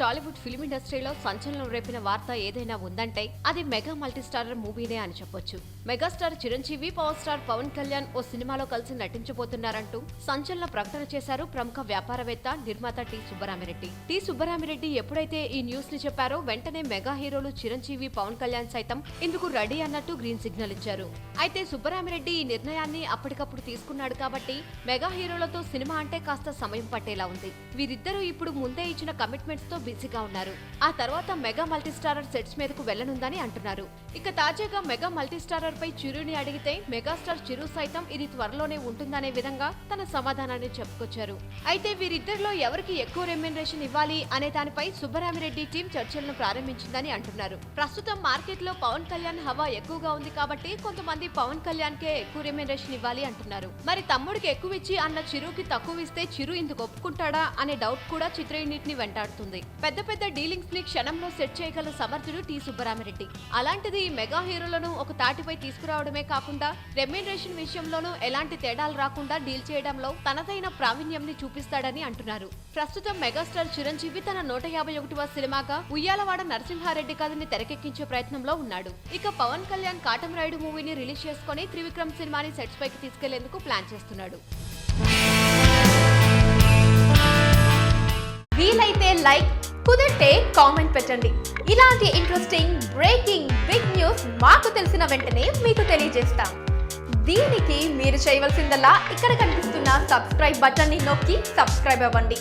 Tollywood film ఇండస్ట్రీలో సంచలనం రేపిన వార్త ఏదైనా ఉందంటే అది మెగా మల్టీస్టారర్ మూవీనే అని చెప్పొచ్చు. Megastar Chiranjeevi, power star Pawan Kalyan ఓ సినిమాలో కలిసి నటించబోతున్నారంటూ సంచలన ప్రకటన చేశారు ప్రముఖ వ్యాపారవేత్త, నిర్మాత టి సుబ్బరామిరెడ్డి. టి సుబ్బరామిరెడ్డి ఎప్పుడైతే ఈ న్యూస్ ని చెప్పారో వెంటనే మెగా హీరోలు చిరంజీవి, పవన్ కళ్యాణ్ సైతం ఇందుకు రెడీ అన్నట్టు గ్రీన్ సిగ్నల్ ఇచ్చారు. అయితే సుబ్బరామిరెడ్డి ఈ నిర్ణయాన్ని అప్పటికప్పుడు తీసుకున్నాడు కాబట్టి మెగా హీరోలతో సినిమా అంటే కాస్త సమయం పట్టేలా ఉంది. వీరిద్దరూ ఇప్పుడు ముందే ఇచ్చిన కమిట్మెంట్స్ తో బిజీగా ఉన్నారు. ఆ తర్వాత మెగా మల్టీస్టారర్ సెట్స్ మీదకు వెళ్లనుందని అంటున్నారు. ఇక తాజాగా మెగా మల్టీస్టారర్ పై చిరుని అడిగితే మెగాస్టార్ చిరు సైతం ఇది త్వరలోనే ఉంటుందనే విధంగా తన సమాధానాన్ని చెప్పుకొచ్చారు. అయితే వీరిద్దరిలో ఎవరికి ఎక్కువ రెమ్యునరేషన్ ఇవ్వాలి అనే దానిపై సుబ్బరామిరెడ్డి టీం చర్చలను ప్రారంభించిందని అంటున్నారు. ప్రస్తుతం మార్కెట్ లో పవన్ కళ్యాణ్ హవా ఎక్కువగా ఉంది కాబట్టి కొంతమంది పవన్ కళ్యాణ్ కే ఎక్కువ రెమ్యునరేషన్ ఇవ్వాలి అంటున్నారు. మరి తమ్ముడికి ఎక్కువ ఇచ్చి అన్న చిరుకి తక్కువ ఇస్తే చిరు ఇందుకు ఒప్పుకుంటాడా అనే డౌట్ కూడా చిత్ర యూనిట్ ని వెంటాడుతుంది. పెద్ద పెద్ద డీలింగ్స్ ని క్షణంలో సెట్ చేయగల సమర్థుడు టి సుబ్బరామిరెడ్డి. అలాంటిది మెగా హీరోలను ఒక తాటిపై తీసుకురావడమే కాకుండా రెమ్యునరేషన్ విషయంలోనూ ఎలాంటి తేడాలు రాకుండా డీల్ చేయడంలో తనదైన ప్రావీణ్యం ని చూపిస్తాడని అంటున్నారు. ప్రస్తుతం మెగాస్టార్ చిరంజీవి తన 151వ సినిమాగా ఉయ్యాలవాడ నరసింహారెడ్డి కథని తెరకెక్కించే ప్రయత్నంలో ఉన్నాడు. ఇక పవన్ కళ్యాణ్ కాటమరాయుడు మూవీని రిలీజ్ చేసుకుని త్రివిక్రమ్ సినిమాని సెట్స్ పైకి తీసుకెళ్లేందుకు ప్లాన్ చేస్తున్నాడు. వీలైతే లైక్, కుదిరితే కామెంట్ పెట్టండి. ఇలాంటి ఇంట్రెస్టింగ్ బ్రేకింగ్ బిగ్ న్యూస్ మాకు తెలిసిన వెంటనే మీకు తెలియజేస్తాం. దీనికి మీరు చేయవలసిందల్లా ఇక్కడ కనిపిస్తున్న సబ్స్క్రైబ్ బటన్ ని నొక్కి సబ్స్క్రైబ్ అవ్వండి.